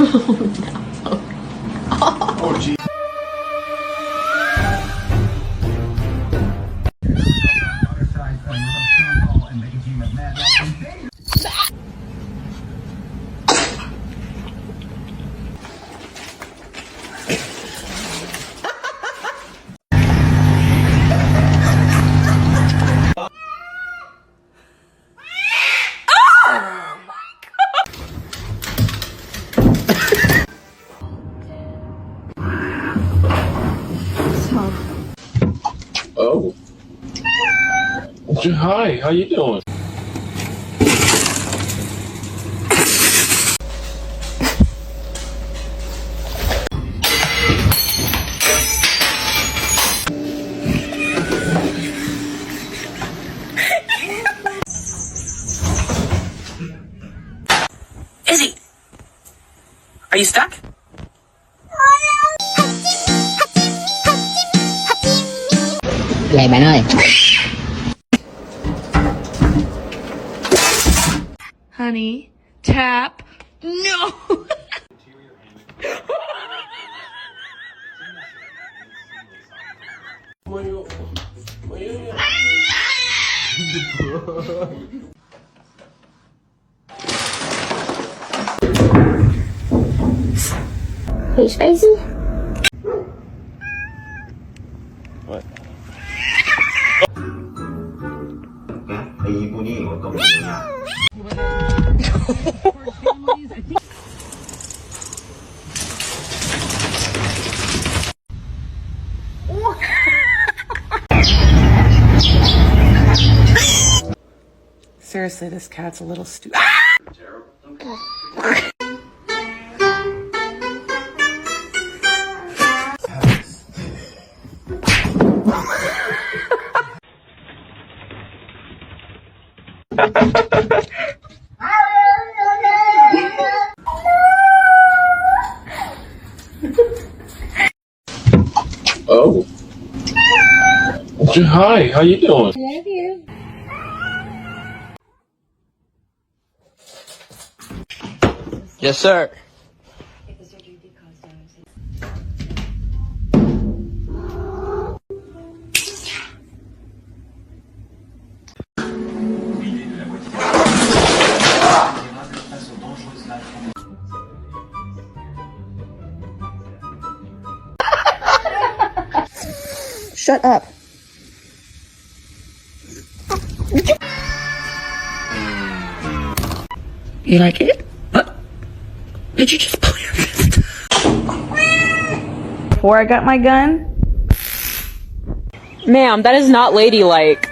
Oh, gee. Oh. Hi, how you doing? Izzy, are you stuck? Vậy bạn ơi. Honey, tap. No. He's crazy. What? 이분이 어떤 분이냐? Seriously, this cat's a little stupid. Oh. Hi, how you doing? Love you. Yes, sir. Shut up. You like it? What? Did you just pull your fist? Before I got my gun? Ma'am, that is not ladylike.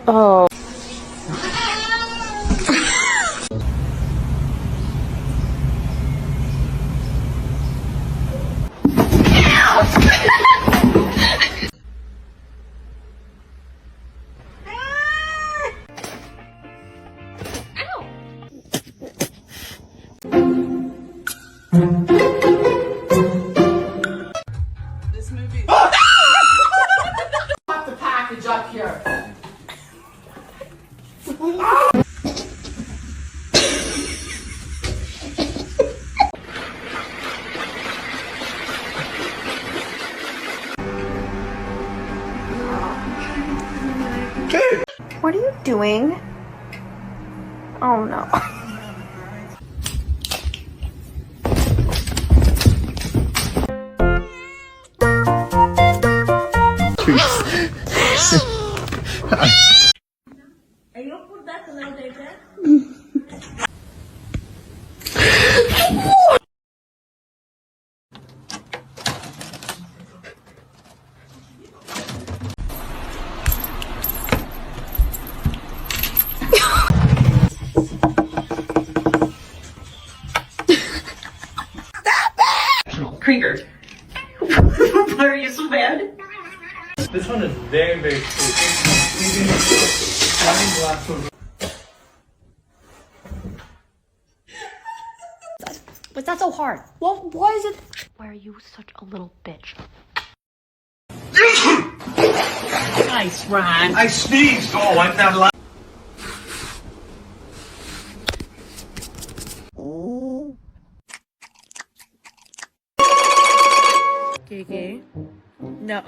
Oh. This movie. Pop the package up here. What are you doing? Oh no. Krieger. Why are you so bad? This one is very, very sweet. What's that so hard? Well, why is it? Why are you such a little bitch? Nice, Ron. I sneezed. Oh, I'm not allowed. Okay. No.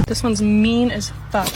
This one's mean as fuck.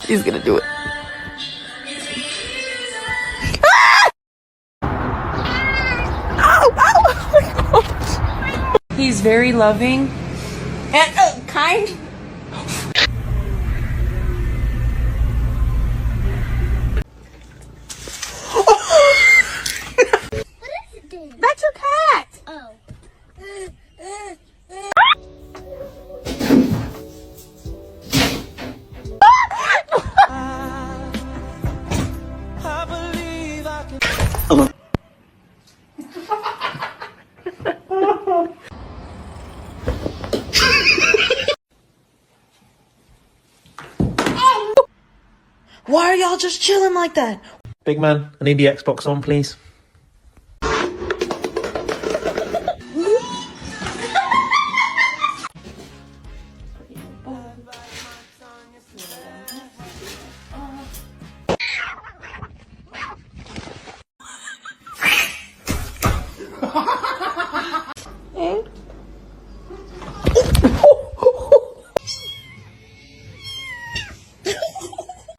He's gonna do it. He's very loving. And kind. That's your cat. Oh. Why are y'all just chilling like that? Big man, I need the Xbox on, please.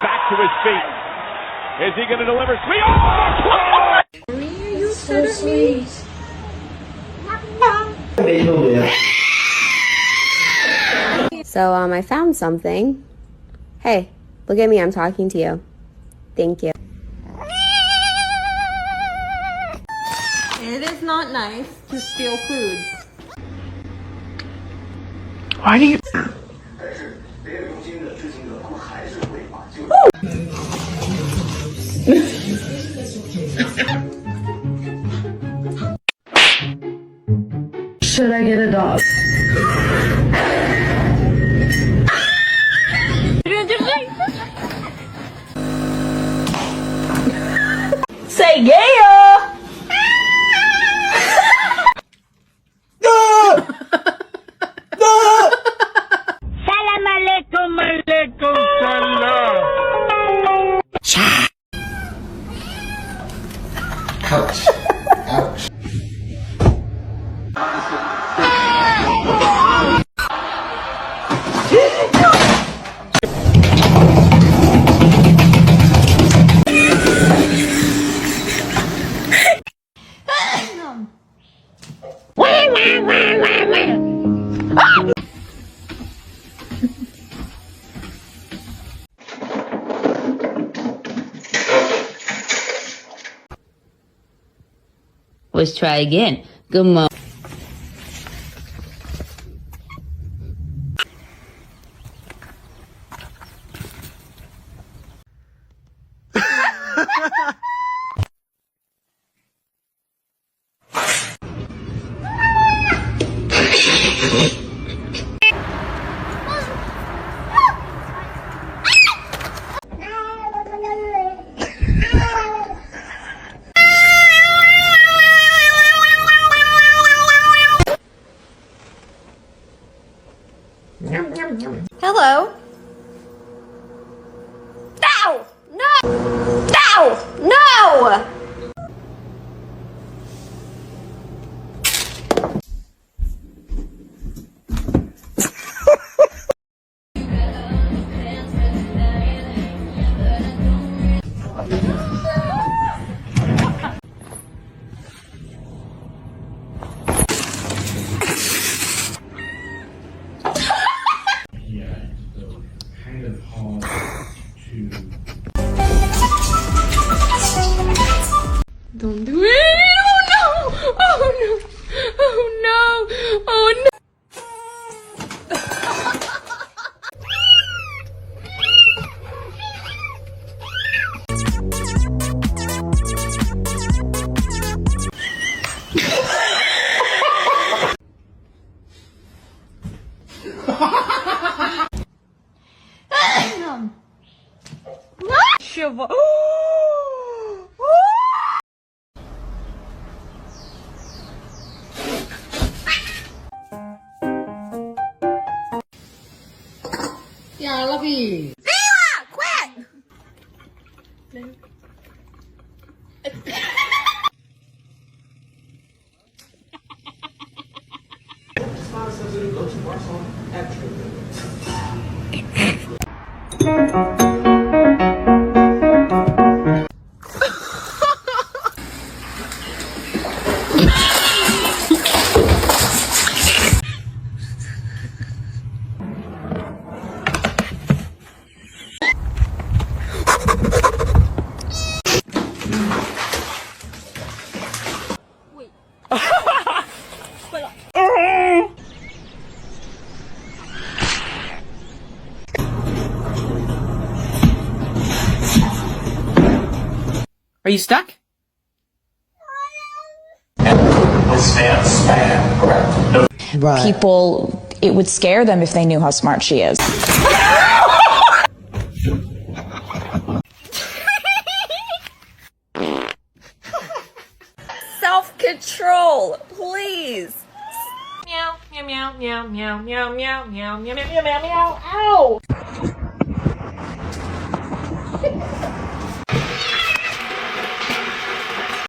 Back to his feet. Is he going to deliver? Sweet. Oh! You're so sweet. So, I found something. Hey, look at me, I'm talking to you. Thank you. It is not nice to steal food. Why do you? Should I get a dog? Say yeah! Salam alaikum, alaikum salam. Ouch. Ouch. Let's try again. Good morning. Hello? No! No! No! No! Kind of hard to. Don't do it! Oh no! Oh no! Oh no! Oh no! Shiva. Yeah, I love you. Quit! Are you stuck? People, it would scare them if they knew how smart she is. Self-control, please. Meow, meow, meow, meow, meow, meow, meow, meow, meow, meow, meow, meow, ow!